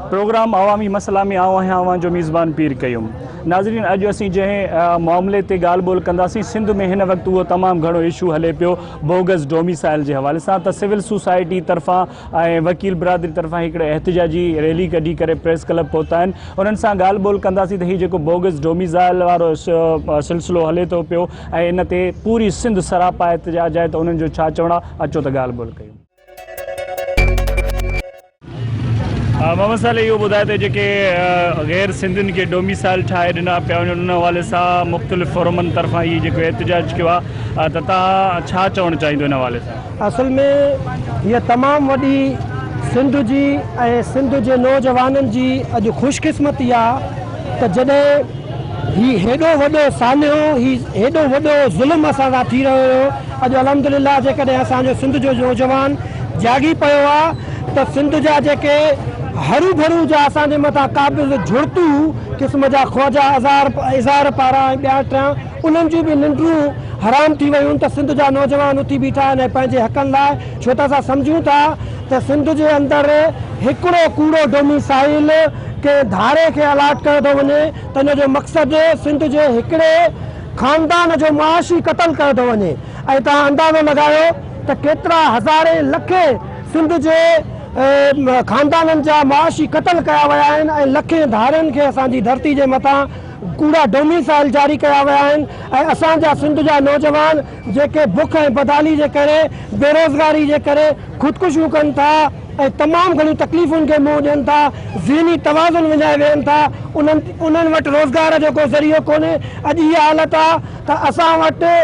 Programme अवामी मसला में आवां जो मेज़बान पीर कयूं। नाज़रीन, अॼु असीं जंहिं मामले ते ॻाल्हि ॿोल कंदासीं, सिंध में हिन वक़्तु उहो तमामु घणो इशू हले पियो बोगस डोमिसाइल जे हवाले सां। त सिविल सोसाइटी तरफ़ां ऐं वकील बिरादरी तरफ़ां हिकिड़े एहतिजाजी रैली कढी करे प्रेस क्लब पहुता आहिनि। उन्हनि सां ॻाल्हि ॿोल कंदासीं त हीउ जेको बोगस डोमिसाइल वारो सिलसिलो हले थो पियो ऐं इन ते पूरी सिंध सरापा एहतिजाज आहे, त उन्हनि जो छा चवणु आहे, अचो त ॻाल्हि ॿोल कयूं। मोहम्मद साले इहो ॿुधाए त जेके गैर सिंधियुनि खे डोमिसाइल ठाहे ॾिना पिया वञनि, उन हवाले सां मुख़्तलिफ़ फोरमनि तरफ़ां इहो जेको एहतिजाज कयो आहे, त तव्हां छा चवणु चाहींदो इन हवाले सां? असल में हीअ तमामु वॾी सिंध जी ऐं सिंध जे नौजवाननि जी अॼु ख़ुशकिस्मती आहे त जॾहिं हीउ हेॾो वॾो सान्हो हेॾो वॾो ज़ुल्म असां सां थी रहियो हुयो, अॼु अल्हम्दुलिल्लाह जेकॾहिं असांजो सिंध जो नौजवान जागी पियो आहे त सिंध जा जेके हरू भरू जा असांजे मथां क़ाबिल जुड़तूं क़िस्म जा ख़्वाजा इज़ार पारां ऐं ॿिया टियां उन्हनि जूं बि निंडूं हराम थी वियूं त सिंध जा नौजवान उथी बीठा आहिनि ऐं पंहिंजे हक़नि लाइ, छो त असां सम्झूं था त सिंध जे अंदरि हिकिड़ो कूड़ो डोमिसाइल के धारे खे अलाट कयो थो वञे त इन जो मक़सदु सिंध जे हिकिड़े ख़ानदान जो मुआशी क़तल कयो थो वञे। ऐं तव्हां अंदाज़ो लॻायो त केतिरा हज़ारे लखे सिंध जे ख़ानदाननि जा मुआशी क़तल कया विया आहिनि ऐं लखे धारनि खे असांजी धरती जे मथां कूड़ा डोमिसाइल जारी कया विया आहिनि। ऐं असांजा सिंध जा नौजवान जेके बुख ऐं बदाली जे करे, बेरोज़गारी जे करे ख़ुदकुशियूं कनि था ऐं तमामु घणियूं तकलीफ़ुनि खे मुंहुं ॾियनि था, ज़हनी तवाज़ुन विञाए वेहनि था, उन्हनि वटि रोज़गार जो को ज़रियो कोन्हे। अॼु इहा हालत आहे त असां वटि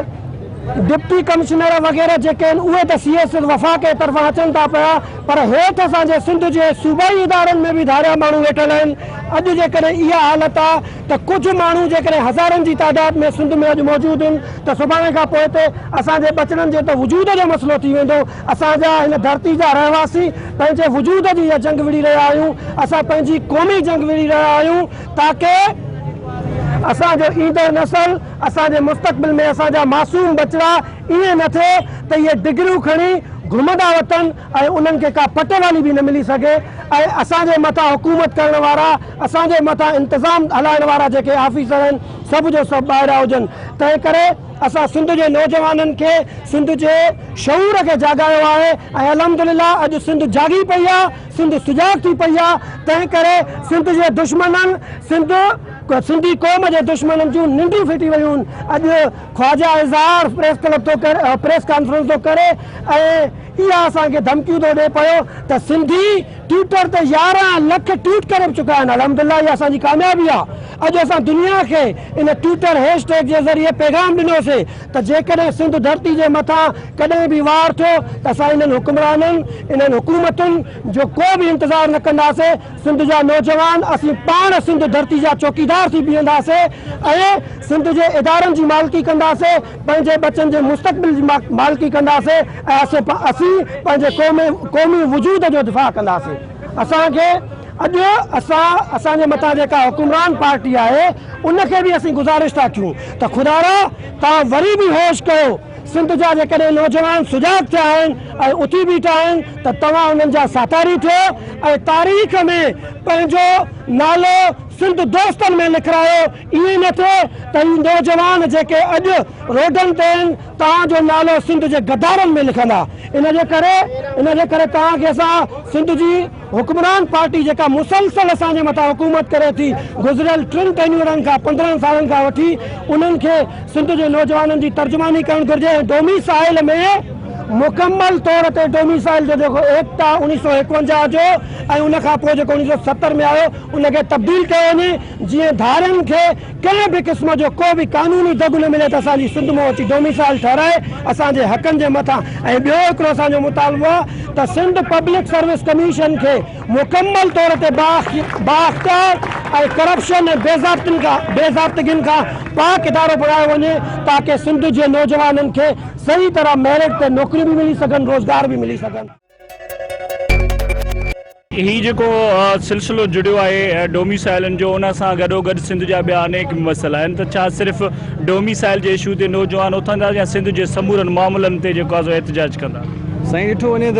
डिप्टी कमिश्नर वग़ैरह जेके आहिनि उहे त CS वफ़ा के तरफ़ां अचनि था पिया, पर हेठि असांजे सिंध जे सूबाई इदारनि में बि धारिया माण्हू वेठल आहिनि। अॼु जेकॾहिं इहा हालत आहे त कुझु माण्हू जेकॾहिं हज़ारनि जी तादाद में सिंध में अॼु मौजूदु आहिनि त सुभाणे खां पोइ ते असांजे बचड़नि जे त वजूद जो मसइलो थी वेंदो। असांजा हिन धरती जा रहवासी पंहिंजे वजूद जी इहा जंग विड़ी रहिया आहियूं, असां पंहिंजी क़ौमी जंग विड़ी रहिया आहियूं ताकी असांजो ईंदड़ नस्ल, असांजे मुस्तक़बिल में असांजा मासूम बचड़ा ईअं न थिए त इहे डिग्रियूं खणी घुमंदा वतन ऐं उन्हनि खे का पटेवाली बि न मिली सघे। ऐं असांजे मथां हुकूमत करण वारा, असांजे मथां इंतिज़ाम हलाइण वारा जेके ऑफिसर आहिनि, सभु जो सभु ॿाहिरियां हुजनि। तंहिं करे असां सिंध जे नौजवाननि खे, सिंध जे शऊर खे जाॻायो आहे ऐं अल्हम्दुलिल्लाह अॼु सिंध जागी पई आहे, सिंध सुजाग थी पई आहे। तंहिं करे सिंध जे दुश्मननि, सिंधी क़ौम जे दुश्मननि जूं निंडियूं फिटी वियूं आहिनि। अॼु ख्वाजा इज़हार प्रेस क्लब थो करे, प्रेस कॉन्फ्रेंस थो करे ऐं इहा असांखे धमकियूं थो ॾिए पियो त सिंधी ट्विटर ते 11 लख ट्वीट करे चुका आहिनि। अल्हम्दुलिल्लाह इहा असांजी कामयाबी आहे। अॼु असां दुनिया खे इन ट्विटर हैशटैग जे ज़रिए पैगाम ॾिनोसीं त जेकॾहिं सिंध धरती जे मथां कॾहिं बि वार थियो त असां इन्हनि हुक्मराननि, इन्हनि हुकूमतुनि जो को बि इंतज़ारु न कंदासीं। सिंध जा नौजवान असीं पाण सिंध धरती जा चौकीदार थी बीहंदासीं ऐं सिंध जे इदारनि जी मालिकी कंदासीं, पंहिंजे बचनि जे मुस्तक़बिल जी मालिकी कंदासीं ऐं असीं पंहिंजे क़ौमी वजूद जो दिफ़ा कंदासीं। असांखे अॼु असांजे मथां जेका हुकुमरान पार्टी आहे उनखे बि असीं गुज़ारिश था कयूं त ख़ुदारा तव्हां वरी बि होश कयो। सिंध जा जेकॾहिं नौजवान सुजाग थिया आहिनि ऐं उथी बीठा आहिनि त तव्हां उन्हनि जा साथारी थियो ऐं तारीख़ में पंहिंजो नालो सिंध दोस्तनि में लिखायो। ईअं न थिए त ही नौजवान जेके अॼु रोडनि ते आहिनि तव्हांजो नालो सिंध जे गद्दारनि में लिखंदा। इन जे करे तव्हांखे असां सिंध जी हुक्मरान पार्टी जेका मुसलसल असांजे मथां हुकूमत करे थी गुज़िरियल 3 टेन्यूरनि खां 15 सालनि खां वठी, उन्हनि खे सिंध जे नौजवाननि जी तर्जुमानी करणु घुरिजे। डोमिसाइल में मुकम्मल तौर ते डोमिसाइल जो जेको एक्ट आहे 1951 जो ऐं उनखां पोइ जेको 1970 में आयो उनखे तब्दील कयो वञे, जीअं धारनि खे कंहिं बि क़िस्म जो को बि कानूनी दग न मिले त असांजी सिंध में अची डोमिसाइल ठहिराए असांजे हक़नि जे मथां। ऐं ॿियो हिकिड़ो असांजो मुतालबो आहे त सिंध पब्लिक सर्विस कमीशन खे मुकम्मल तौर ते बाअख्तियार ऐं करप्शन ऐं बेज़ाब्तगियुनि खां पाक इदारो बणायो वञे ताकी सिंध जे नौजवाननि खे सही तरह मेरिट ते नौकरी भी मिली सकन, रोजगार भी मिली सकन। ही जेको सिलसिलो जुड़ियो आहे डोमिसाइलनि जो, उन सां गॾोगॾु सिंध जा ॿिया अनेक मसइला आहिनि। त छा सिर्फ़ु डोमिसाइल जे इशू ते नौजवान उथंदा या सिंध जे समूरनि मामलनि ते जेको आहे एहतिजाज कंदा? साईं ॾिठो वञे त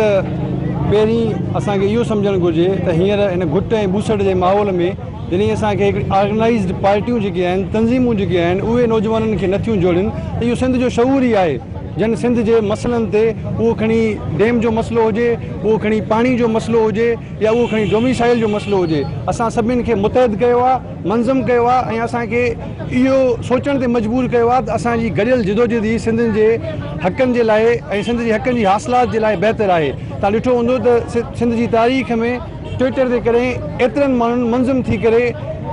पहिरीं असांखे इहो सम्झणु घुरिजे त हींअर हिन घुट ऐं ॿूसड़ जे माहौल में जॾहिं असांखे हिकिड़ी ऑर्गनाइज़्ड पार्टियूं जेके आहिनि तंज़ीमूं जेके आहिनि उहे नौजवाननि खे नथियूं जोड़नि त इहो सिंध जो शऊर ई आहे। जन सिंध जे मसइलनि ते उहो खणी डैम जो मसइलो हुजे, उहो खणी पाणी जो मसइलो हुजे या उहो खणी डोमिसाइल जो मसइलो हुजे, असां सभिनि खे मुतहद कयो आहे, मंज़म कयो आहे ऐं असांखे इहो सोचण ते मजबूर कयो आहे त असांजी गॾियल जिदोजहद सिंधियुनि जे हक़नि जे लाइ ऐं सिंध जे हक़नि जी हासिलात जे लाइ बहितर आहे। तव्हां ॾिठो हूंदो त सिंध जी तारीख़ में ट्विटर ते करे एतिरनि माण्हुनि मंज़म थी करे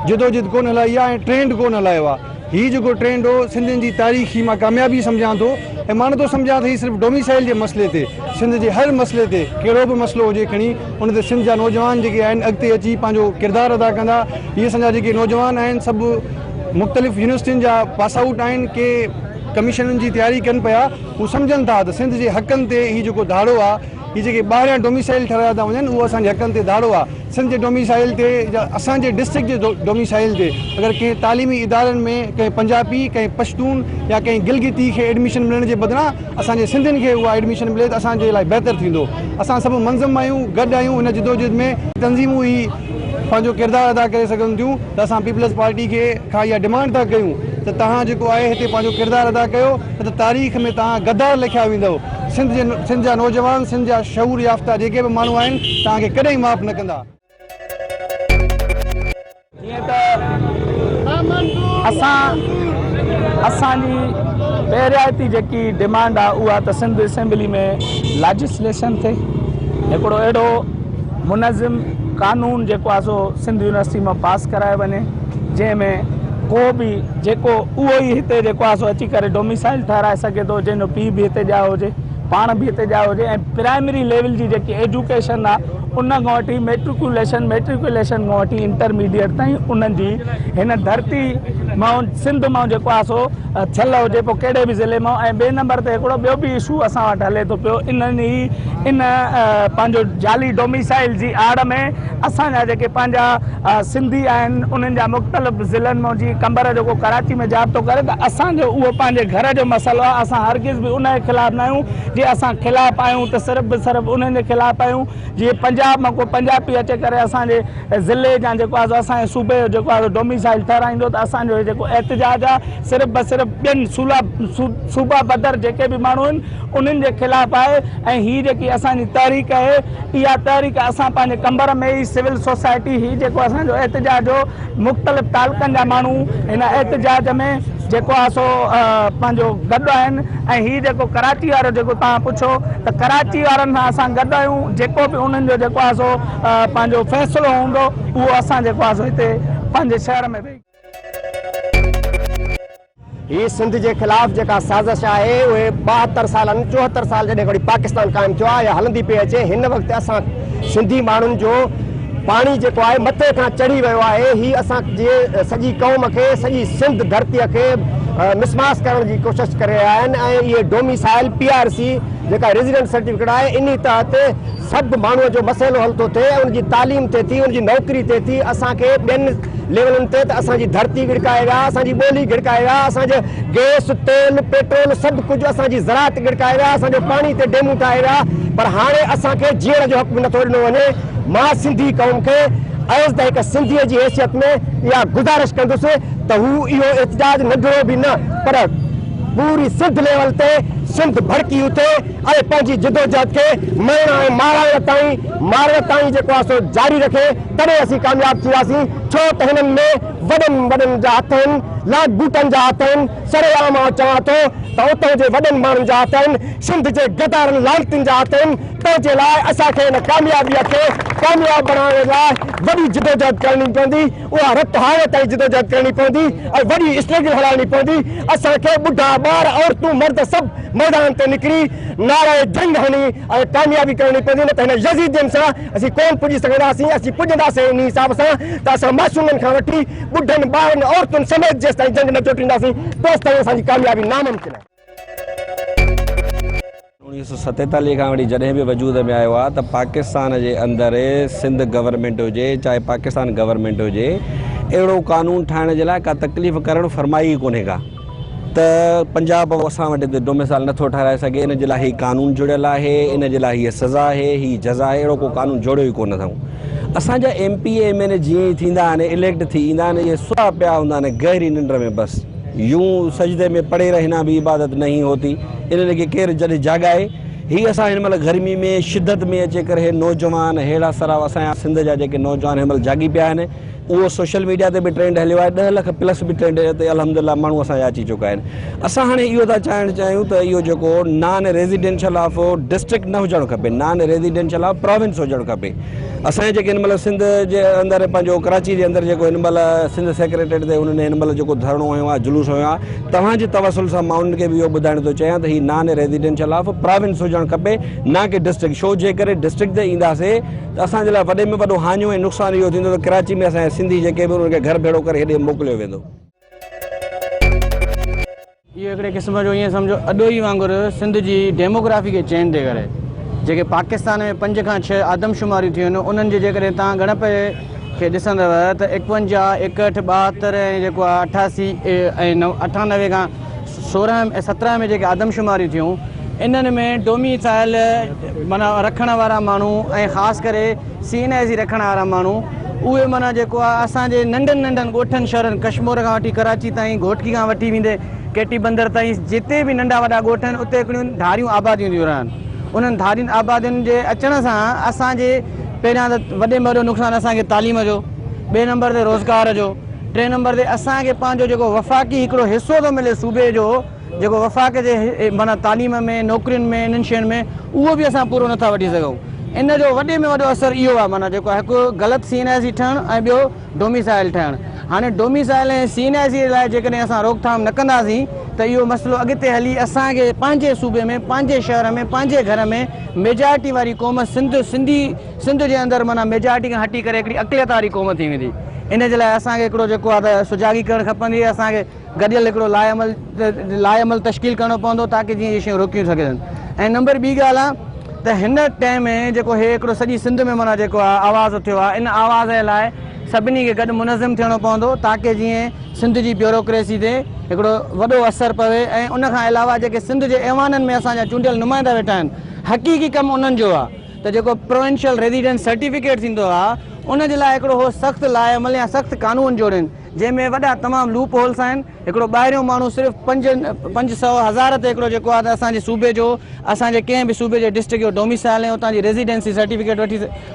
जिदोजहद कोन हलाई आहे ऐं ट्रेंड कोन हलायो आहे। हीउ जेको ट्रेंड हो सिंधियुनि जी तारीख़ी मां कामयाबी सम्झां थो ऐं मां नथो सम्झां त हीउ सिर्फ़ु डोमिसाइल जे मसइले ते, सिंध जे हर मसइले ते कहिड़ो बि मसइलो हुजे खणी उन ते सिंध जा नौजवान जेके आहिनि अॻिते अची पंहिंजो किरदारु अदा कंदा। इहे असांजा जेके नौजवान आहिनि सभु मुख़्तलिफ़ यूनिवर्सिटियुनि जा पास आउट आहिनि, के कमीशननि जी तयारी कनि पिया, हू सम्झनि था त सिंध जे हक़नि ते हीउ जेको धाड़ो आहे, हीअ जेके ॿाहिरियां डोमिसाइल ठहिया था वञनि उहो असांजे हक़नि ते धाड़ो आहे। सिंध जे डोमिसाइल ते या असांजे डिस्ट्रिक्ट जे डोमिसाइल ते अगरि कंहिं तालीमी इदारनि में कंहिं पंजाबी, कंहिं पश्तून या कंहिं गिलगिती खे एडमिशन मिलण जे बदिरां असांजे सिंधियुनि खे उहा एडमिशन मिले त असांजे लाइ बहितर थींदो। असां सभु मंज़म आहियूं, गॾु आहियूं हिन जिदोजहद में, तंज़ीमूं ई पंहिंजो किरदारु अदा करे सघनि थियूं त असां पीपल्स पार्टी खे खां इहा डिमांड था कयूं त तव्हां जेको आहे हिते पंहिंजो किरदारु अदा कयो त तारीख़ में तव्हां गद्दार लिखिया वेंदव। सिंध जा नौजवान, सिंध जा शऊर याफ़्ता जेके बि माण्हू आहिनि तव्हांखे कॾहिं माफ़ न कंदा। जीअं त असांजी पहिरियाती जेकी डिमांड आहे उहा त सिंध असेंबली में लेजिस्लेशन थिए, हिकिड़ो अहिड़ो मुनज़िम कानून जेको आहे सो सिंध यूनिवर्सिटी मां पास कराए वञे जंहिंमें को बि जेको उहो ई हिते जेको आहे सो अची करे डोमिसाइल ठहिराए सघे थो, जंहिंजो पीउ बि हिते ॼाओ हुजे, पाण बि हिते ॼाओ हुजे, ऐं प्राइमरी लेवल जी जेकी एजुकेशन आहे उन खां वठी मेट्रिकुलेशन खां वठी इंटरमीडिएट ताईं उन्हनि जी हिन धरती मां सिंध मां जेको आहे सो थियल हुजे, पोइ कहिड़े बि ज़िले मां। ऐं ॿिए नंबर ते हिकिड़ो ॿियो बि इशू असां वटि हले थो पियो, इन पंहिंजो जाली डोमिसाइल जी आड़ में असांजा जेके पंहिंजा सिंधी आहिनि उन्हनि जा मुख़्तलिफ़ ज़िलनि मां जीअं कंबर जेको कराची में जॉब थो करे, त असांजो उहो पंहिंजे घर जो मसइलो आहे। असां हरगिज़ बि उन जे ख़िलाफ़ु न आहियूं, जीअं असां ख़िलाफ़ु आहियूं त सिर्फ़ु उन्हनि जे ख़िलाफ़ु आहियूं जीअं पंजाब मां को पंजाबी अचे करे असांजे ज़िले जा जेको आहे असांजे सूबे जो जेको आहे डोमिसाइल ठहिराईंदो त असांजो जेको एहतजाज आहे सिर्फ़ु ॿियनि सूबा बदर जेके बि माण्हू आहिनि उन्हनि जे ख़िलाफ़ु आहे। ऐं हीअ जेकी असांजी तहरीक आहे इहा तहरीक असां पंहिंजे कंबर में ई सिविल सोसाइटी हीअ जेको असांजो एहतजाज हो, मुख़्तलिफ़ तालुकनि जा माण्हू हिन एहतजाज में जेको आहे सो पंहिंजो गॾु आहिनि। ऐं हीअ जेको कराची वारो जेको तव्हां पुछो त कराची वारनि सां असां गॾु आहियूं, जेको बि उन्हनि जो जेको आहे सो पंहिंजो फ़ैसिलो हूंदो उहो असां जेको आहे सो हिते पंहिंजे शहर में वेही ही सिंध के खिलाफ जेका साज़िश है उहे 72 सालनि 74 साल जॾहिं खां पाकिस्तान क़ाइमु थियो आहे या हलंदी पई अचे, हिन वक़्तु असां सिंधी माण्हुनि जो पानी जेको आहे मथे खां चढ़ी वियो आहे। ही असां जे सॼी क़ौम खे, सॼी सिंध धरतीअ खे मिसमास करण जी कोशिशि करे रहिया आहिनि। ऐं इहे डोमिसाइल PRC जेका रेजिडेंट सर्टिफिकेट आहे इन तहत सभु माण्हूअ जो मसइलो हल थो थिए, उनजी तालीम थिए थी, उनजी नौकरी थिए थी। असांखे ॿियनि लेवलनि ते त असांजी धरती गिड़काए विया, असांजी ॿोली गिड़काए विया, असांजे गैस, तेल, पेट्रोल सभु कुझु असांजी ज़राअत गिड़काए विया, असांजो पाणी ते डेमू ठाहे विया, पर हाणे असांखे जीअण जो हक़ बि नथो ॾिनो वञे। मां सिंधी क़ौम खे एज़ त हिकु सिंधीअ जी हैसियत में इहा गुज़ारिश कंदुसि त हू इहो एहतजाज नंढिड़ो बि न पर पूरी सिंध लेवल ते सिंध भड़की उठे ऐं पंहिंजी जिदोजहद खे मरण ऐं मारण ताईं जेको आहे सो जारी रखे, तॾहिं असीं कामयाबु थींदासीं। छो त हिननि में वॾनि जा हथ आहिनि, लाट बूटनि जा हथ आहिनि। सरेआम चवां थो त उतां जे वॾनि माण्हुनि जा हथ आहिनि, सिंध जे गदारनि लानतुनि जा हथ आहिनि। तंहिंजे लाइ असांखे हिन कामयाबीअ खे कामयाबु बणाइण लाइ वॾी जिदोजहद करणी पवंदी, उहा रत हारे ताईं जिदोजहद करणी पवंदी ऐं वॾी स्ट्रगल हलाइणी पवंदी। असांखे ॿुढा ॿार औरतूं मर्द सभु मैदान ते निकिरी नारे जंग हणी ऐं कामयाबी करणी पवंदी, न त हिन यज़ीदियुनि सां असीं कोन पुॼी सघंदासीं। असीं पुॼंदासीं इन हिसाब सां त असां मासूमनि खां वठी ॿुढनि ॿारनि औरतुनि समेत जेसि ताईं जंग न चोटींदासीं तेसि ताईं असांजी कामयाबी नामुमकिन आहे। 1947 खां वठी जॾहिं बि वजूद में आयो आहे त पाकिस्तान जे अंदरि सिंध गवर्नमेंट हुजे चाहे पाकिस्तान गवर्नमेंट हुजे, अहिड़ो कानून ठाहिण जे लाइ का तकलीफ़ करणु फरमाई कोन्हे का। त पंजाब असां वटि हिते डोमिसाइल नथो ठाराए सघे। इन जे लाइ हीउ कानून जुड़ियल आहे, इन जे लाइ हीअ सज़ा आहे, हीअ जज़ा आहे, अहिड़ो को कानून जोड़ियो ई कोन अथऊं। असांजा MP MLA जीअं ई थींदा आहिनि, इलेक्ट थी ईंदा आहिनि, इहे सुम्हिया पिया हूंदा आहिनि गहरी निंड में, बसि यूं सजदे में पड़े रहना भी इबादत नहीं होती। इन्हनि खे केरु जॾहिं जाॻाए। हीअ असां हिन महिल गर्मी में शिदत में अचे करे नौजवान अहिड़ा सराव असांजा सिंध जा जेके नौजवान हिन महिल जागी पिया आहिनि, उहो सोशल मीडिया ते बि ट्रेंड हलियो आहे। 10 लख प्लस बि ट्रेंड ते अल्हम्दुलिल्लाह माण्हू असांजा अची चुका आहिनि। असां हाणे इहो था चाहियूं त इहो जेको नॉन रेज़िडेंशियल ऑफ डिस्ट्रिक्ट न हुजणु खपे, नॉन रेज़िडेंशियल ऑफ प्रोविंस हुजणु खपे। असांजे जेके हिन महिल सिंध जे अंदरि पंहिंजो कराची जे अंदरि जेको हिन महिल सिंध सेक्रेटरीट ते उन्हनि हिन महिल जेको धरणो हुयो आहे, जुलूस हुयो आहे, तव्हांजे तवसुल सां मां उन्हनि खे बि इहो ॿुधाइण थो चाहियां त हीउ नॉन रेज़िडेंशियल ऑफ प्रोविंस हुजणु खपे, न कि डिस्ट्रिक्ट। छो जे करे डिस्ट्रिक्ट ते ईंदासीं त असांजे लाइ वॾे में वॾो हाञो ऐं नुक़सानु इहो थींदो त कराची में असांजा सिंधी जेके बि उन्हनि खे घर भेड़ो करे हेॾे मोकिलियो वेंदो। इहो हिकिड़े क़िस्म जो ईअं सम्झो अॾो ई वांगुरु सिंध जी डेमोग्राफी खे चेंज थी करे जेके पाकिस्तान में 5 खां 6 आदमशुमारियूं थियूं आहिनि, उन्हनि जे जेकॾहिं तव्हां ॻणप खे ॾिसंदव त 51, 61, 72 ऐं जेको आहे 88 ऐं 98 खां 16 ऐं 17 में जेके आदमशुमारियूं थियूं, इन्हनि में डोमिसाइल माना रखण वारा माण्हू ऐं ख़ासि करे CNIC रखण वारा माण्हू उहे माना जेको आहे असांजे नंढनि नंढनि ॻोठनि शहरनि कश्मीर खां वठी कराची ताईं, घोटकी खां वठी वेंदे केटी बंदर ताईं, जिते बि नंढा वॾा ॻोठ आहिनि उते हिकिड़ियूं धारियूं आबादियूं थियूं रहनि। उन्हनि धारियुनि आबादियुनि जे अचण सां असांजे पहिरियां त वॾे में वॾो नुक़सानु असांखे तालीम जो, ॿिए नंबर ते रोज़गार जो, 3 नंबर ते असांखे पंहिंजो जेको वफ़ाक़ी हिकिड़ो हिसो थो मिले सूबे जो, जेको वफ़ाक़ जे माना तालीम में, नौकरियुनि में, इन्हनि शयुनि में, उहो बि असां पूरो नथा वठी सघूं। इन जो वॾे में वॾो असरु इहो आहे माना जेको हिकु ग़लति CNIC ठहणु ऐं ॿियो डोमिसाइल ठहणु। हाणे डोमिसाइल ऐं CNIC जे लाइ जेकॾहिं असां रोकथाम न कंदासीं त इहो मसइलो अॻिते हली असांखे पंहिंजे सूबे में, पंहिंजे शहर में, पंहिंजे घर में मेजॉरिटी वारी क़ौम सिंध जे अंदरि माना मेजॉरिटी खां हटी करे हिकिड़ी अक़लियत वारी क़ौम थी वेंदी। इन जे लाइ असांखे हिकिड़ो जेको आहे त सुजागी करणु खपंदी, असांखे गॾियल हिकिड़ो लाइअमल तश्कील करणो पवंदो ताकी जीअं इहे शयूं रोकियूं सघनि। ऐं नंबर ॿी ॻाल्हि आहे त हिन टाइम में जेको हिकिड़ो सॼी सिंध में माना जेको आहे आवाज़ थियो आहे, इन आवाज़ जे लाइ सभिनी खे गॾु मुनज़िम थियणो पवंदो ताकी जीअं सिंध जी ब्यूरोक्रेसी ते हिकिड़ो वॾो असरु पवे। ऐं उनखां अलावा जेके सिंध जे ऐवाननि में असांजा चूंडियल नुमाइंदा वेठा आहिनि, हक़ीक़ी कमु उन्हनि जो आहे त जेको प्रोविंशियल रेज़िडेंस सर्टिफिकेट थींदो आहे, उन जे लाइ हिकिड़ो हो सख़्तु लाइअमल या सख़्तु कानून जोड़नि जंहिंमें वॾा तमामु लूप होल्स आहिनि। हिकिड़ो ॿाहिरियों माण्हू सिर्फ़ु 500,000 ते हिकिड़ो जेको आहे त असांजे सूबे जो, असांजे कंहिं बि सूबे जे डिस्ट्रिक्ट जो डोमिसाइल ऐं उतां जी रेज़िडेंसी सर्टिफिकेट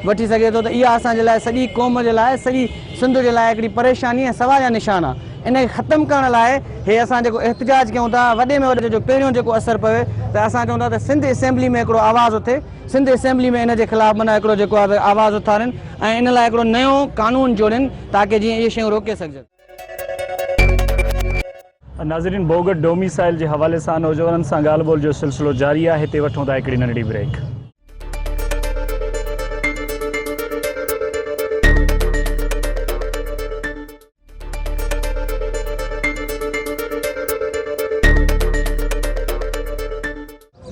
वठी सघे थो। त इहा असांजे लाइ सॼी क़ौम जे लाइ, सॼी सिंध जे लाइ हिकिड़ी परेशानी ऐं सवाल जा निशान आहे। इन खे ख़तमु करण लाइ हे असां जेको एहतिजाज कयूं था, वॾे में वॾो जो पहिरियों जेको असरु पवे त असां चऊं था त सिंध असेंबली में हिकिड़ो आवाज़ उथे, सिंध असेंबली में इन जे ख़िलाफ़ु माना हिकिड़ो जेको आहे आवाज़ उथारनि ऐं इन लाइ हिकिड़ो नयो कानून जोड़नि ताकी जीअं इहे शयूं रोके सघजनि। नाज़रीन, बोगस डोमिसाइल जे हवाले सां नौजवाननि सां ॻाल्हि ॿोल जो सिलसिलो जारी आहे। हिते वठूं था हिकिड़ी नंढड़ी ब्रेक।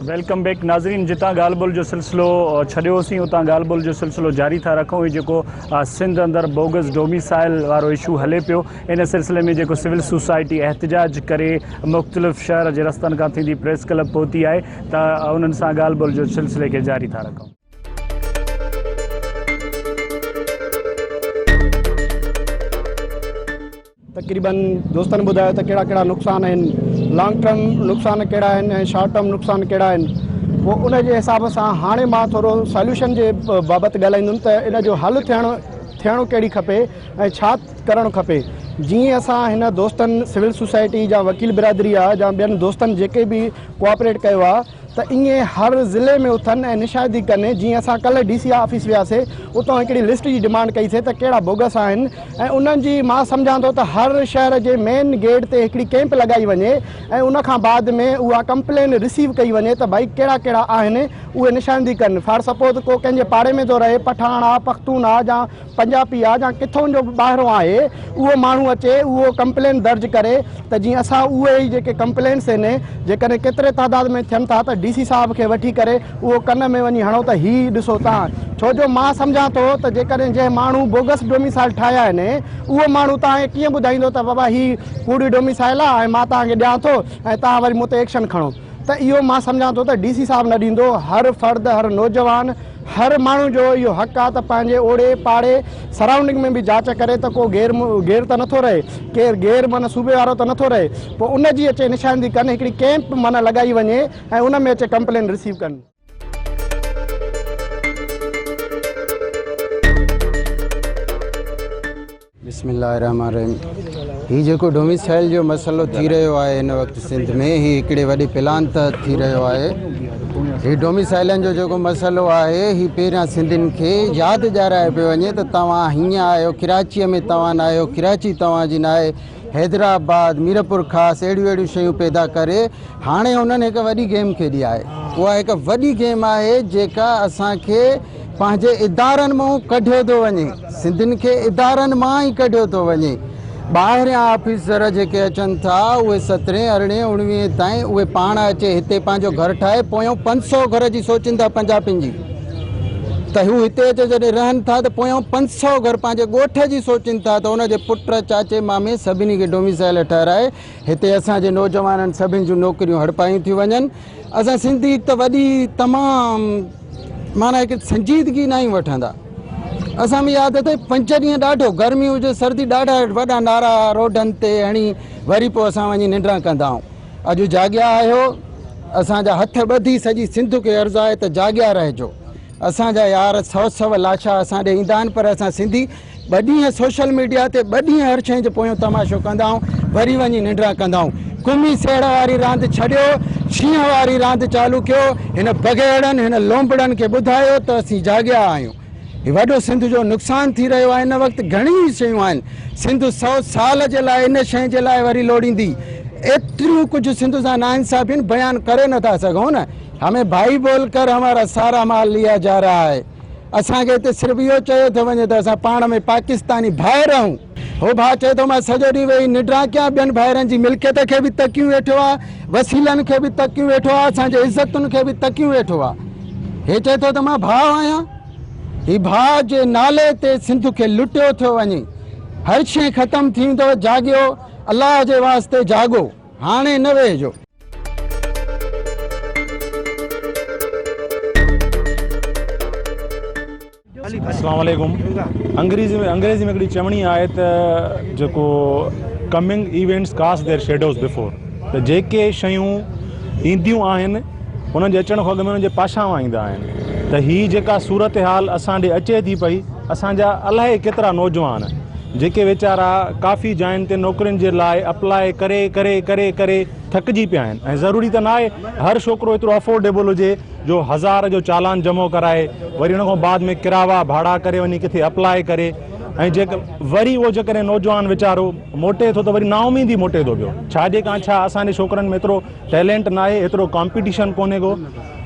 वेलकम बैक नाज़रीन, जितां ॻाल्हि ॿोल जो सिलसिलो छॾियोसीं उतां ॻाल्हि ॿोल जो सिलसिलो जारी था रखूं। ही जेको सिंध अंदरि बोगस डोमिसाइल वारो इशू हले पियो, इन सिलसिले में जेको सिविल सोसाइटी एहतिजाज करे मुख़्तलिफ़ शहर जे रस्तनि खां थींदी प्रेस क्लब पहुती आहे, त उन्हनि सां ॻाल्हि ॿोल जो सिलसिले खे जारी था रखूं। तक़रीबन दोस्तनि ॿुधायो त कहिड़ा कहिड़ा नुक़सान आहिनि, लॉन्ग टर्म नुक़सान कहिड़ा आहिनि ऐं शॉर्ट टर्म नुक़सान कहिड़ा आहिनि। पोइ उन जे हिसाब सां हाणे मां थोरो सॉल्यूशन जे बाबति ॻाल्हाईंदुमि त इन जो हल थियणो कहिड़ी खपे ऐं छा करणु खपे। जीअं असां हिन दोस्तनि सिविल सोसाइटी जा वकील बिरादरी आहे या ॿियनि दोस्तनि जेके बि कोऑपरेट कयो आहे त ईअं हर ज़िले में उथनि ऐं निशादी कनि। जीअं असां कल्ह DC ऑफिस वियासीं, उतां हिकिड़ी लिस्ट जी डिमांड कईसीं त कहिड़ा बोगस आहिनि ऐं उन्हनि जी मां सम्झां थो त हर शहर जे मेन गेट ते हिकिड़ी कैंप लॻाई वञे ऐं उनखां बाद में उहा कंप्लेन रिसीव कई वञे त भई कहिड़ा कहिड़ा आहिनि उहे निशानदी कनि। फॉर सपोज को कंहिंजे पाड़े में थो रहे, पठान आहे, पख्तून आहे या पंजाबी आहे या किथां जो ॿाहिरों आहे, उहो माण्हू अचे उहो कंप्लेन दर्ज करे त जीअं असां उहे ई जेके कंप्लेन्स आहिनि जेकॾहिं केतिरे तादाद में थियनि था त DC साहब खे वठी करे उहो कन में वञी हणो त हीउ ॾिसो तव्हां। छो जो मां सम्झां थो त जेकॾहिं जंहिं माण्हू बोगस डोमिसाइल ठाहिया आहिनि उहो माण्हू तव्हांखे कीअं ॿुधाईंदो त बाबा हीउ कूड़ी डोमिसाइल आहे ऐं मां तव्हांखे ॾियां थो ऐं तव्हां वरी मूं ते एक्शन खणो। त इहो मां सम्झां थो त DC साहब न ॾींदो। हर फ़र्द, हर नौजवान, हर माण्हू जो इहो हक़ आहे त पंहिंजे ओड़े पाड़े सराउंडिंग में बि जांच करे त को गैर त नथो रहे, केरु गैर माना सूबे वारो त नथो रहे। पोइ उन जी अचे निशानदी कनि, हिकिड़ी कैंप माना लॻाई वञे ऐं उन में अचे कंप्लेन रिसीव कनि। बिस्मिल्लाहिर्रहमानिर्रहीम। हीउ जेको डोमिसाइल जो मसइलो थी रहियो आहे हिन वक़्तु सिंध में, हीउ हिकिड़े वॾे प्लान तहत थी रहियो आहे। हीउ डोमिसाइलनि जो जेको मसइलो आहे हीउ पहिरियां सिंधियुनि खे यादि ॾियाराए पियो वञे त तव्हां हीअं आहियो, कराचीअ में तव्हां न आहियो, कराची तव्हांजी न आहे, हैदराबाद, मीरपुर ख़ासि अहिड़ियूं शयूं पैदा करे हाणे हुननि हिकु वॾी गेम खेॾी आहे। उहा हिकु वॾी गेम आहे जेका असांखे पंहिंजे इदारनि मां कढियो थो वञे, सिंधियुनि खे इदारनि मां ई कढियो थो वञे। ॿाहिरियां ऑफिसर जेके अचनि था उहे 17, 18, 19 ताईं उहे पाण अचे हिते पंहिंजो घर ठाहे पोयों 500 घर जी सोचीनि था पंजाबीनि जी, त हू हिते अचे जॾहिं रहनि था त पोयों 500 घर पंहिंजे ॻोठ जी सोचीनि था त हुनजे पुट चाचे मामे सभिनी खे डोमिसाइल ठहिराए हिते असांजे नौजवाननि सभिनि जूं नौकरियूं हड़पायूं थी वञनि। असां सिंधी त वॾी तमामु माना हिकु संजीदगी न ई वठंदा। असां बि यादि अथई 5 ॾींहं ॾाढो गर्मी हुजे सर्दी ॾाढा वॾा नारा रोडनि ते हणी वरी पोइ असां वञी निंड्रा कंदा आहियूं। अॼु जाॻिया आहियो, असांजा हथ ॿधी सॼी सिंध खे अर्ज़ु आहे त जाॻिया रहिजो। असांजा यार 100 लाशा असां ॾे ईंदा आहिनि पर असां सिंधी 2 ॾींहं सोशल मीडिया ते 2 ॾींहं हर शइ जो पोयों तमाशो कंदा आहियूं, वरी वञी निंड्रा कंदा आहियूं। कुमी सेड़ वारी रांदि छॾियो, शींहं वारी रांदि चालू कयो। हिन बग़ैरनि हिन लोंबड़नि खे ॿुधायो त असीं जाॻिया आहियूं। हीउ वॾो सिंध जो नुक़सानु थी रहियो आहे। हिन वक़्तु घणी शयूं आहिनि, सिंध 100 साल जे लाइ इन शइ जे लाइ वरी लोड़ींदी। एतिरियूं कुझु सिंध सां नाइंसाफ़ियूं बयानु करे नथा सघूं न। हमें भाई बोल कर हमारा सारा माल लिया जा रहा है। असांखे हिते सिर्फ़ु इहो चयो थो वञे त असां पाण में पाकिस्तानी भाउ रहूं। हो भाउ चए थो मां सॼो ॾींहुं वेही निंड्रा कयां, ॿियनि भाइरनि जी मिल्कियत खे बि तकियूं वेठो आहे, वसीलनि खे बि तकियूं वेठो आहे, असांजे इज़तुनि खे बि तकियूं वेठो आहे। हे चए थो त मां भाउ आहियां। ही भाउ जे नाले ते सिंध खे लुटियो थो वञे। हर शइ ख़तमु थींदो, जाॻियो, अलाह जे वास्ते जाॻो, हाणे न वेहिजो। अस्सलाम वालेकुम। अंग्रेज़ी में हिकिड़ी चवणी आहे त जेको coming events caste there shadows before, त जेके शयूं ईंदियूं आहिनि उन्हनि जे अचण खां अॻु में उन्हनि जे पाछां ईंदा आहिनि। त हीअ जेका सूरत हाल असां ॾे अचे थी पई, असांजा अलाए केतिरा नौजवान जेके वीचारा काफ़ी जायुनि ते नौकरियुनि जे लाइ अप्लाई करे करे करे करे थकिजी पिया आहिनि। ऐं ज़रूरी त न आहे हर छोकिरो एतिरो अफोर्डेबल हुजे जो 1000 जो चालान जमो कराए वरी उन खां बाद में किरावा भाड़ा करे वञी किथे अप्लाई करे। ऐं जेके वरी उहो जेकॾहिं नौजवान वीचारो मोटे थो त वरी नाउमीदी मोटे थो पियो। छाजे खां छा असांजे छोकिरनि में एतिरो टैलेंट न आहे, एतिरो कॉम्पिटिशन कोन्हे को।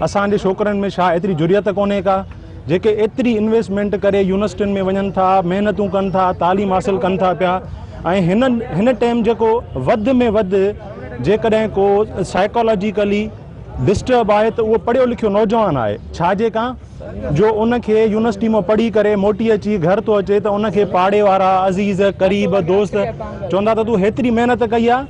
असांजे छोकिरनि में छा एतिरी ज़रूरत कोन्हे का जेके एतिरी इन्वेस्टमेंट करे यूनिवर्सिटियुनि में वञनि था, महिनतूं कनि था, तालीम हासिलु कनि था पिया। ऐं हिन टाइम जेको वधि में वधि जेकॾहिं को साइकोलॉजिकली डिस्टर्ब आहे त उहो पढ़ियो लिखियो नौजवान आहे। छाजे खां जो उनखे यूनिवर्सिटी मां पढ़ी करे मोटी अची घर थो अचे त उनखे पाड़े वारा अज़ीज़ क़रीब दोस्त चवंदा त तूं हेतिरी महिनत कई आहे,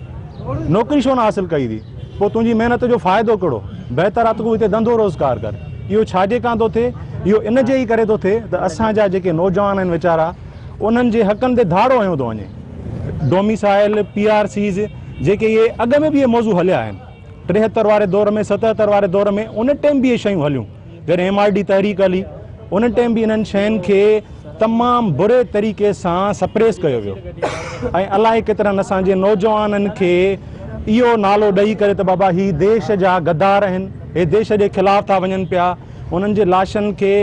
नौकिरी छो न हासिलु कई थी, पोइ तुंहिंजी महिनत जो फ़ाइदो कहिड़ो, बहितर आहे त तूं हिते धंधो रोज़गार कर। इहो छाजे खां थो थिए? इहो इन जे ई करे थो थिए त असांजा जेके नौजवान आहिनि वीचारा उन्हनि जे हक़नि ते धाड़ो हयो थो वञे। डोमिसाइल, PRCs जेके इहे अॻ में बि इहे मौज़ू हलिया आहिनि, 73 वारे दौर में, 77 वारे दौर में, उन टाइम बि इहे शयूं हलियूं। जॾहिं MRD तहरीक हली उन टाइम बि इन्हनि शयुनि खे तमामु बुरे तरीक़े सां सप्रेस कयो वियो। ऐं अलाए केतिरनि असांजे नौजवाननि खे इहो नालो ॾेई करे त बाबा ही देश जा गद्दार आहिनि, हे देश जे ख़िलाफ़ था वञनि पिया। उन्हनि जे लाशनि खे,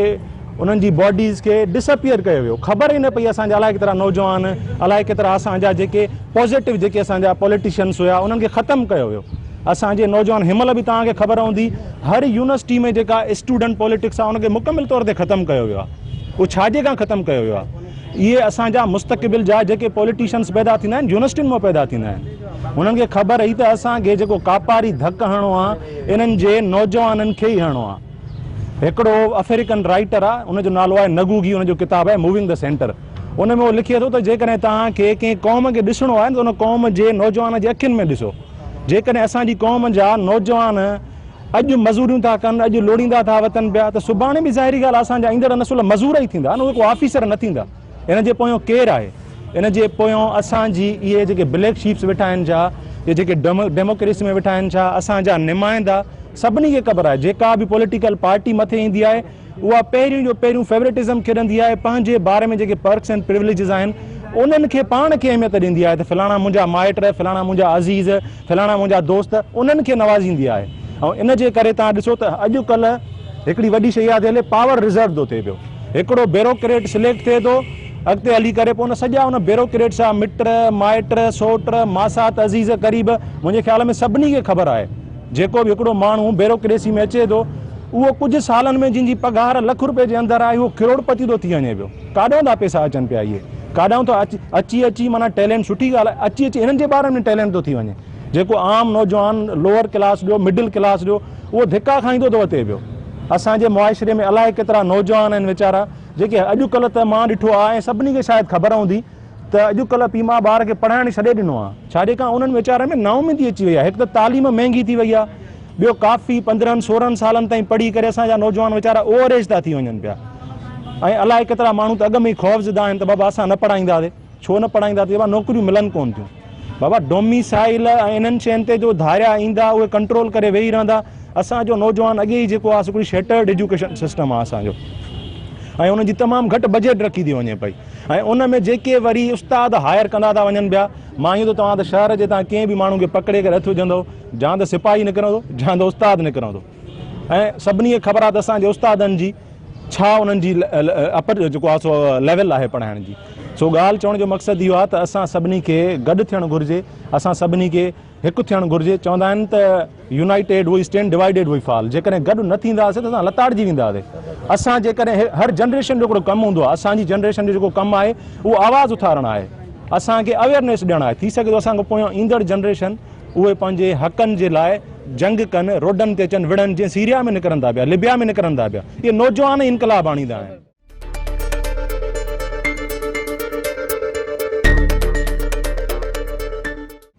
उन्हनि जी बॉडीज़ खे डिसअपियर कयो वियो। ख़बर ई न पई असांजा अलाए केतिरा नौजवान, अलाए केतिरा असांजा जेके पॉज़िटिव जेके असांजा पॉलिटिशियन्स हुया उन्हनि खे ख़तमु कयो वियो। असांजे नौजवान हिनमहिल बि तव्हांखे ख़बर हूंदी हर यूनिवर्सिटी में जेका स्टूडेंट पॉलिटिक्स आहे उनखे मुकमिल तौर ते ख़तमु कयो वियो आहे। उहो छाजे खां ख़तमु कयो वियो आहे? इहे असांजा मुस्तक़बिल जा जेके पॉलिटिशियन्स पैदा थींदा आहिनि यूनिवर्सिटियुनि मां पैदा थींदा आहिनि हुननि खे ख़बर हुई त असांखे जेको कापारी धकु हणणो आहे इन्हनि जे नौजवाननि खे ई हणणो आहे। हिकिड़ो अफ्रीकन राइटर आहे उनजो नालो आहे नगूगी, हुनजो किताबु आहे मूविंग द सेंटर। उन में उहो लिखे थो त जेकॾहिं तव्हांखे कंहिं क़ौम खे ॾिसणो आहे त उन क़ौम जे नौजवान जे अखियुनि में ॾिसो। जेकॾहिं असांजी क़ौम जा नौजवान अॼु मज़ूरियूं था कनि, अॼु लोड़ींदा था वतन पिया, त सुभाणे बि ज़ाहिरी ॻाल्हि असांजा ईंदड़ नसुल मज़ूर ई थींदा न, उहे को ऑफिसर न थींदा। इन जे पोयों केरु आहे? इन जे पोयों असांजी इहे जेके ब्लैक शीप्स वेठा आहिनि छा, इहे जेके डेमोक्रेसी में वेठा आहिनि छा, असांजा नुमाइंदा, सभिनी खे ख़बर आहे जेका बि पॉलिटिकल पार्टी मथे ईंदी आहे उहा पहिरियों जो पहिरियों फेवरेटिज़म खेॾंदी आहे, पंहिंजे बारे में जेके पर्क्स एंड प्रिविलेजिस आहिनि उन्हनि खे पाण खे अहमियत ॾींदी आहे त फलाणा मुंहिंजा माइट, फलाणा मुंहिंजा अज़ीज़, फलाणा मुंहिंजा दोस्त, उन्हनि खे नवाज़ींदी आहे। ऐं इन जे करे तव्हां ॾिसो त अॼुकल्ह हिकिड़ी वॾी शइ यादि हले, पावर रिज़र्व थो थिए पियो। हिकिड़ो ब्यूरोक्रेट सिलेक्ट थिए थो, अॻिते हली करे पोइ सॼा उन ब्यूरोक्रेट सां मिट माइट सोट मासात अज़ीज़ क़रीब, मुंहिंजे ख़्याल में सभिनी खे ख़बर आहे जेको बि हिकिड़ो माण्हू ब्यूरोक्रेसी में अचे थो उहो कुझु सालनि में जंहिंजी पघार लख रुपए जे अंदरि आहे उहो करोड़पति थो थी वञे पियो। काॾों था पैसा अचनि पिया, इहे काॾों थो अची माना टैलेंट, सुठी ॻाल्हि आहे, अची हिननि जे ॿारनि में टैलेंट थो थी वञे। जेको आम नौजवान लोअर क्लास ॾियो, मिडिल क्लास ॾियो, उहो धिका खाईंदो थो अचे पियो। असांजे मुआशिरे में अलाए केतिरा नौजवान आहिनि वीचारा जेके अॼुकल्ह त मां ॾिठो आहे ऐं सभिनी खे शायदि ख़बर हूंदी त अॼुकल्ह पीउ माउ ॿार खे पढ़ाइण छॾे ॾिनो आहे, छाजे खां उन्हनि वीचारनि में नाउमीदी अची वई आहे। हिकु त तालीम महांगी थी वई आहे, ॿियो काफ़ी 15-16 सालनि ताईं पढ़ी करे असांजा नौजवान वीचारा ओवर एज था थी वञनि पिया। ऐं अलाए केतिरा माण्हू त अॻ में ई ख़ौफ़ज़दा आहिनि त बाबा असां न पढ़ाईंदासीं, छो न पढ़ाईंदासीं, बाबा नौकरियूं मिलनि कोन थियूं। बाबा डोमिसाइल ऐं इन्हनि शयुनि ते जो धारिया ईंदा उहे कंट्रोल करे वेही रहंदा। असांजो नौजवान अॻे ई जेको आहे हिकिड़ी शेटर्ड एजुकेशन सिस्टम आहे असांजो, ऐं उनजी तमामु घटि बजट रखी थी वञे पई। ऐं उन में जेके वरी उस्ताद हायर कंदा था वञनि पिया, मां ईंदो तव्हां त शहर जे तव्हां कंहिं बि माण्हू खे पकिड़े करे हथु विझंदो, जा त सिपाही निकिरंदो, जा त उस्ताद निकिरंदो। ऐं सभिनी खे ख़बर आहे त असांजे उस्तादनि जी छा उन्हनि जी अपर जेको आहे सो लेवल आहे पढ़ाइण जी। सो ॻाल्हि चवण जो मक़सदु इहो आहे त असां सभिनी खे गॾु थियणु घुरिजे, असां सभिनी खे हिकु थियणु घुरिजे। चवंदा आहिनि त united we stand, divided we fall. जेकॾहिं गॾु न थींदासीं त असां लताड़जी वेंदासीं। असां जेकॾहिं हर जनरेशन जो हिकिड़ो कमु हूंदो आहे, असांजी जनरेशन जो जेको कमु आहे उहो आवाज़ु उथारणु आहे, असांखे अवेयरनेस ॾियणु आहे। थी सघे थो असांखां पोयां ईंदड़ जनरेशन उहे पंहिंजे हक़नि जे लाइ जंग कनि, रोडनि ते अचनि विढ़नि, जीअं सीरिया में निकिरंदा पिया, लिबिया में निकिरंदा पिया। इहे नौजवान इनकलाब आणींदा आहिनि।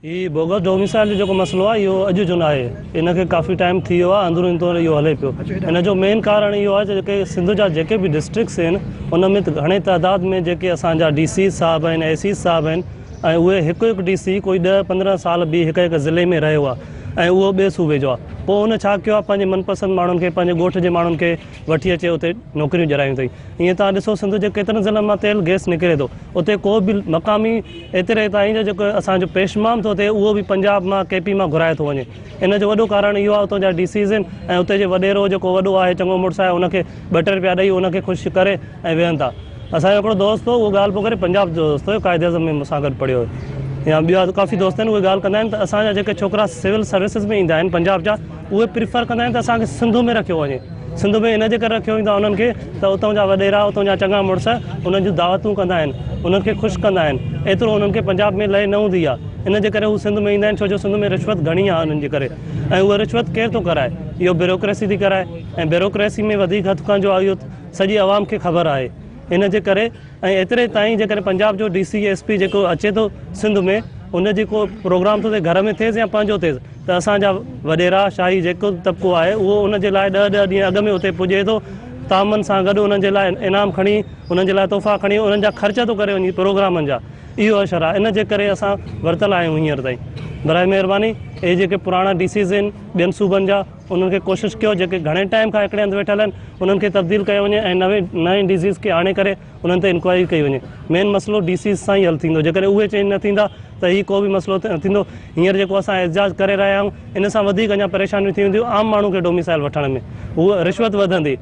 ही बोगस डोमिसाइल जो मसलो आहे इहो अॼु जो न आहे, इनखे काफ़ी टाइम थी वियो आहे, अंदरूनी तौरु इहो हले पियो। इन जो मेन कारण इहो आहे जेके सिंध जा जेके बि डिस्ट्रिक्ट्स आहिनि उन में घणे तइदाद में जेके असांजा DC साहब आहिनि, AC साहब आहिनि, ऐं उहे हिकु हिकु DC कोई 10-15 साल बि हिकु हिकु ज़िले में रहियो आहे ऐं उहो ॿिए सूबे जो आहे। पोइ उन छा कयो आहे, पंहिंजे मनपसंदि माण्हुनि खे, पंहिंजे ॻोठ जे माण्हुनि खे वठी अचे उते नौकरियूं ॾियारायूं अथई। ईअं तव्हां ॾिसो सिंध जे केतिरनि ज़िलनि मां तेल गैस निकिरे थो, उते को बि मक़ामी एतिरे ताईं जो जेको असांजो पेशमाम थो थिए उहो बि पंजाब मां KP मां घुराए थो वञे। इन जो वॾो कारण इहो आहे उतां जा DCs आहिनि ऐं उते जो वॾेरो जेको वॾो आहे, चङो मुड़ुसु आहे, उनखे ॿ 2 रुपया ॾेई उनखे ख़ुशि करे ऐं वेहनि था। असांजो हिकिड़ो दोस्त हो, उहो ॻाल्हि पोइ करे पंजाब जो दोस्त हुयो, क़ाइदे आज़म में मूंसां गॾु पढ़ियो हुयो, या ॿिया काफ़ी दोस्त आहिनि, उहे ॻाल्हि कंदा आहिनि त असांजा जेके छोकिरा सिविल सर्विसिस में ईंदा आहिनि पंजाब जा, उहे प्रिफर कंदा आहिनि त असांखे सिंध में रखियो वञे। सिंध में इन जे करे रखियो वेंदो आहे उन्हनि खे त उतां जा वॾेरा, उतां जा चङा मुड़ुस उन्हनि जूं दावतूं कंदा आहिनि, उन्हनि खे ख़ुशि कंदा आहिनि। एतिरो उन्हनि खे पंजाब में लहे न हूंदी आहे, इन जे करे हू सिंध में ईंदा आहिनि, छो जो सिंध में रिश्वत घणी आहे उन्हनि जे करे। ऐं उहा रिश्वत केरु थो कराए? इहो ब्यूरोक्रेसी थी कराए, ऐं ब्यूरोक्रेसी में वधीक हथु खंजो आहे, इहो सॼी आवाम खे ख़बर आहे। इन जे करे ऐं एतिरे ताईं जेकॾहिं पंजाब जो DC SP जेको अचे थो सिंध में, उन जी को प्रोग्राम थो थिए, घर में थिएसि या पंहिंजो थिएसि, त असांजा वॾेरा शाही जेको तबिको आहे उहो उन जे लाइ 10-10 ॾींहं अॻु में उते पुॼे थो, तामनि सां गॾु उन्हनि जे लाइ इनाम खणी, उन्हनि जे लाइ तोहफ़ा खणी, उन्हनि जा ख़र्च थो करे वञे प्रोग्रामनि जा। इहो असरु आहे, इन जे करे असां वरितल आहियूं हींअर ताईं। बराए महिरबानी इहे जेके पुराणा DCs आहिनि ॿियनि सूबनि जा, उन्हनि खे कोशिशि कयो जेके घणे टाइम खां हिकिड़े हंधि वेठल आहिनि उन्हनि खे तब्दील कयो वञे ऐं नए DCs खे आणे करे उन्हनि ते इंक्वायरी कई वञे। मेन मसइलो DCs सां ई हल थींदो, जेकॾहिं उहे चेंज न थींदा त हीउ को बि मसइलो थींदो। हींअर जेको असां एहतजाज करे रहिया आहियूं, इन सां वधीक अञा परेशानियूं थी वेंदियूं आम माण्हू खे डोमिसाइल वठण में, उहा रिश्वत वधंदी।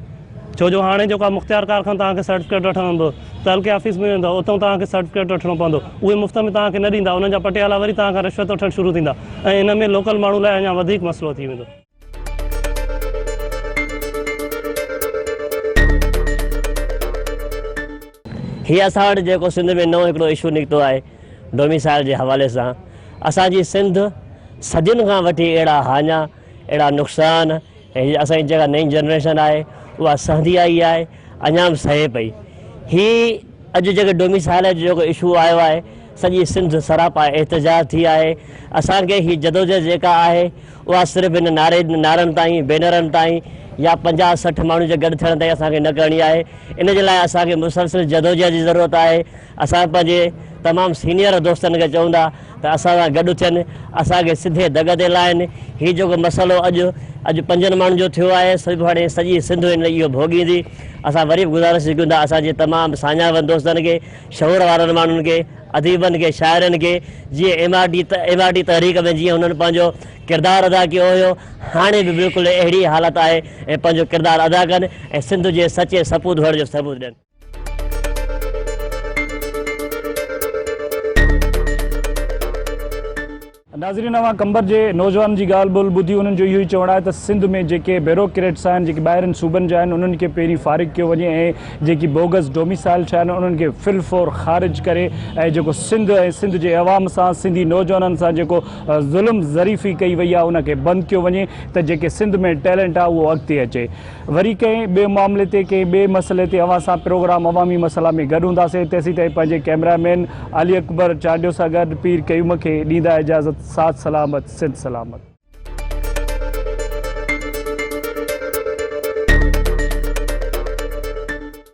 छो जो हाणे जेको आहे मुख़्तियार कार खां तव्हांखे सर्टिफिकेट वठणो हूंदो, तहलके ऑफिस में वेंदो, उतां तव्हांखे सर्टिफिकेट वठणो पवंदो, उहे मुफ़्त में तव्हांखे न ॾींदा, उन्हनि जा पटियाला वरी तव्हां खां रिश्वत वठणु शुरू थींदा ऐं इन में लोकल माण्हू लाइ अञा वधीक मसइलो थी वेंदो। हीअ असां वटि जेको सिंध में नओं हिकिड़ो इशू निकितो आहे डोमिसाइल जे हवाले सां, असांजी सिंध सदियुनि खां वठी अहिड़ा हाञा, अहिड़ा नुक़सान, ऐं असांजी जेका नई जनरेशन आहे उहा सहंदी आई आहे, अञा बि सहे पई। ही अॼु जेके डोमिसाइल जो जेको इशू आयो आहे, सॼी सिंध सरापा एहतजाज थी आहे। असांखे ही जदोजहद जेका आहे उहा सिर्फ़ु हिन नारनि ताईं, बैनरनि ताईं या 50-60 माण्हुनि जे गॾु थियण ताईं असांखे न करणी आहे। इन जे लाइ असांखे मुसलसिल जदोजहद जी ज़रूरत आहे। असां पंहिंजे तमामु सीनियर दोस्तनि खे चवंदा त असां सां गॾु थियनि, असांखे सिधे दग ते लाहिनि। हीउ जेको मसइलो अॼु 5 माण्हुनि जो थियो आहे, सिर्फ़ु हाणे सॼी सिंध हिन इहो भोॻींदी। असां वरी बि गुज़ारिश कयूं था असांजे तमामु साञावन दोस्तनि खे, शहूर वारनि माण्हुनि खे, अदीबनि खे, शाइरनि खे, जीअं MRD तहरीक में जीअं हुननि पंहिंजो किरदारु अदा कयो हुयो, हाणे बि बिल्कुलु अहिड़ी हालत आहे ऐं पंहिंजो किरदारु अदा कनि ऐं सिंध जे सचे सपूत हुअण जो सबूत ॾियनि। नाज़रीन, अवां कंबर जे नौजवान जी ॻाल्हि ॿोल ॿुधी, उन्हनि जो इहो ई चवणु आहे त सिंध में जेके ब्यूरोक्रेट्स आहिनि, जेके ॿाहिरिनि सूबनि जा आहिनि, उन्हनि खे पहिरीं फारिग कयो वञे ऐं जेकी बोगस डोमिसाइल आहिनि उन्हनि खे फिलफोर ख़ारिज करे ऐं जेको सिंध ऐं सिंध जे अवाम सां, सिंधी नौजवाननि सां जेको ज़ुल्म ज़रीफ़ी कई वई आहे उनखे बंदि कयो वञे त जेके सिंध में टैलेंट आहे उहो अॻिते अचे। वरी कंहिं ॿिए मामले ते, कंहिं ॿिए मसइले ते अवां सां प्रोग्राम अवामी मसइला में गॾु हूंदासीं। तेसीं ताईं पंहिंजे कैमरामैन अली अकबर चांडियो सां गॾु पीर कयूम खे ॾींदा इजाज़त। साथ सलामत, सिंध सलामत।